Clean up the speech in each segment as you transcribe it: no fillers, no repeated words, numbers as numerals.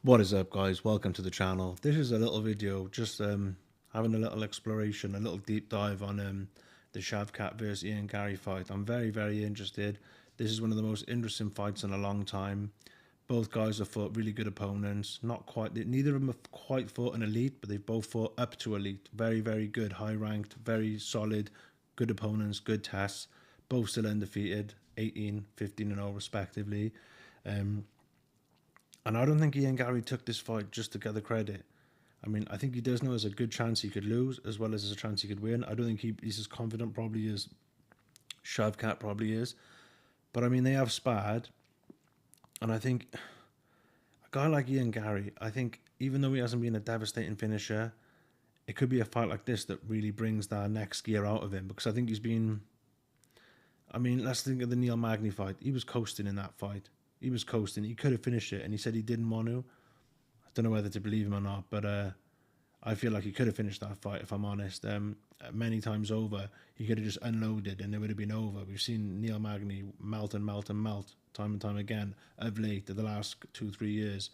What is up, guys? Welcome to the channel. This is a little video just having a little exploration, a little deep dive on the Shavkat versus Ian Garry fight. I'm very interested. This is one of the most interesting fights in a long time. Both guys have fought really good opponents. Not quite, neither of them have quite fought an elite, but they've both fought up to elite. Very good, high ranked, very solid, good opponents, good tests. Both still undefeated, 18, 15 and 0 respectively. And I don't think Ian Garry took this fight just to get the credit. I mean, I think he does know there's a good chance he could lose as well as there's a chance he could win. I don't think he's as confident probably as Shavkat probably is. But I mean, they have sparred. And I think a guy like Ian Garry, I think even though he hasn't been a devastating finisher, it could be a fight like this that really brings that next gear out of him. Because I think he's been... I mean, let's think of the Neil Magny fight. He was coasting in that fight. He was coasting. He could have finished it, and he said he didn't want to. I don't know whether to believe him or not, but I feel like he could have finished that fight, if I'm honest. Many times over, he could have just unloaded, and it would have been over. We've seen Neil Magny melt time and time again of late, the last 2-3 years.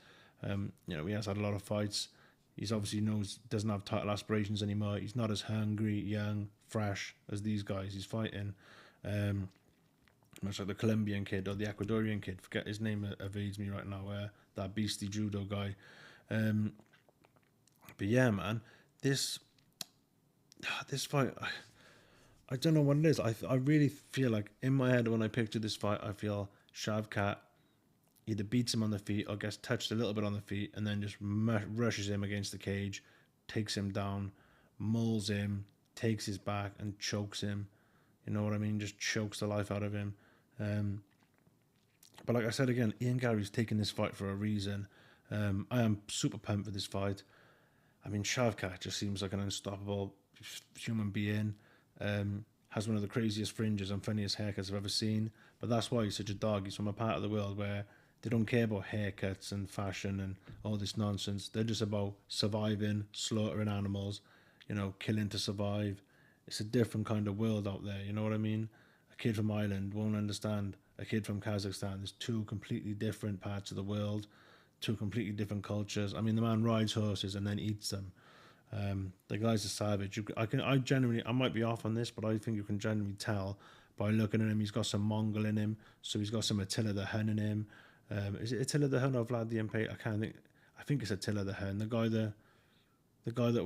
He has had a lot of fights. He's obviously doesn't have title aspirations anymore. He's not as hungry, young, fresh as these guys he's fighting. Much like the Colombian kid or the Ecuadorian kid, forget his name, evades me right now, that beastly judo guy. But yeah, man, this fight, I don't know what it is. I really feel like in my head when I picture this fight, I feel Shavkat either beats him on the feet or gets touched a little bit on the feet and then just rushes him against the cage, takes him down, mauls him, takes his back and chokes him. You know what I mean? Just chokes the life out of him. But like I said again, Ian Garry's taking this fight for a reason. I am super pumped for this fight. I mean, Shavkat just seems like an unstoppable human being. Has one of the craziest fringes and funniest haircuts I've ever seen. But that's why he's such a dog. He's from a part of the world where they don't care about haircuts and fashion and all this nonsense. They're just about surviving, slaughtering animals, killing to survive. It's a different kind of world out there, you know what I mean? A kid from Ireland won't understand a kid from Kazakhstan. There's two completely different parts of the world, two completely different cultures. I mean, the man rides horses and then eats them. The guy's a savage. I might be off on this, but I think you can generally tell by looking at him. He's got some Mongol in him, so he's got some Attila the Hun in him. Is it Attila the Hun or Vlad the Impaler? I can't think. I think it's Attila the Hun. The guy that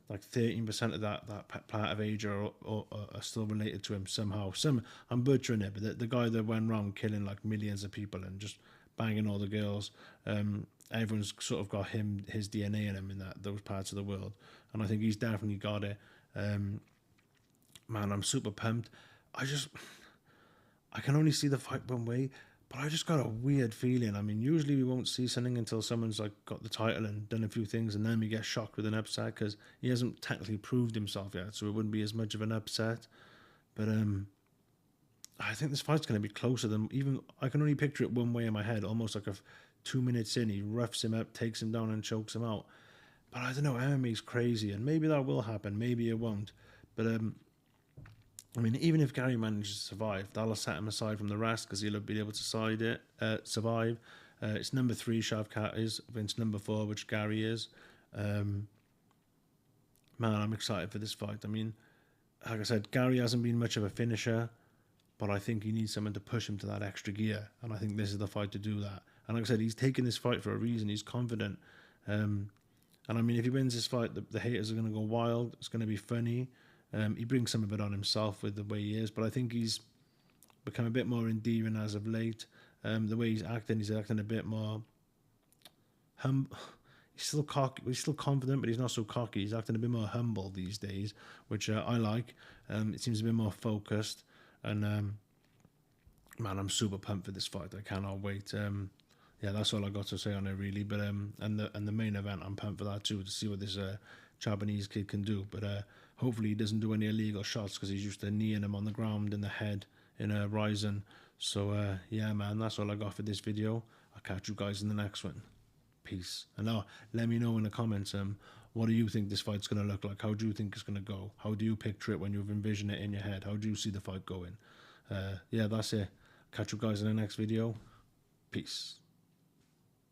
like 13% of that part of Asia are still related to him somehow. I'm butchering it, but the guy that went around killing like millions of people and just banging all the girls. Everyone's sort of got his DNA in him in those parts of the world, and I think he's definitely got it. Man, I'm super pumped. I can only see the fight one way, but I just got a weird feeling. I mean, usually we won't see something until someone's like got the title and done a few things, and then we get shocked with an upset because he hasn't technically proved himself yet, so it wouldn't be as much of an upset. But I think this fight's going to be closer than even I can only picture it one way in my head, almost like 2 minutes in, he roughs him up, takes him down, and chokes him out. But I don't know, MMA's crazy, and maybe that will happen, maybe it won't. But I mean, even if Garry manages to survive, that'll set him aside from the rest because he'll be able to survive. It's number 3, Shavkat is, against number 4, which Garry is. Man, I'm excited for this fight. I mean, like I said, Garry hasn't been much of a finisher, but I think he needs someone to push him to that extra gear, and I think this is the fight to do that. And like I said, he's taking this fight for a reason. He's confident. And I mean, if he wins this fight, the haters are going to go wild. It's going to be funny. He brings some of it on himself with the way he is, but I think he's become a bit more endearing as of late. The way he's acting a bit more he's still cocky, he's still confident, but he's not so cocky. He's acting a bit more humble these days, which I like. It seems a bit more focused, and man, I'm super pumped for this fight. I cannot wait. Yeah, that's all I got to say on it really. But and the main event, I'm pumped for that too, to see what this Japanese kid can do. But hopefully he doesn't do any illegal shots because he's used to kneeing him on the ground in the head in a Ryzen. So yeah, man, that's all I got for this video. I'll catch you guys in the next one. Peace. And now let me know in the comments what do you think this fight's going to look like? How do you think it's going to go? How do you picture it when you've envisioned it in your head? How do you see the fight going? Yeah, that's it. Catch you guys in the next video. Peace.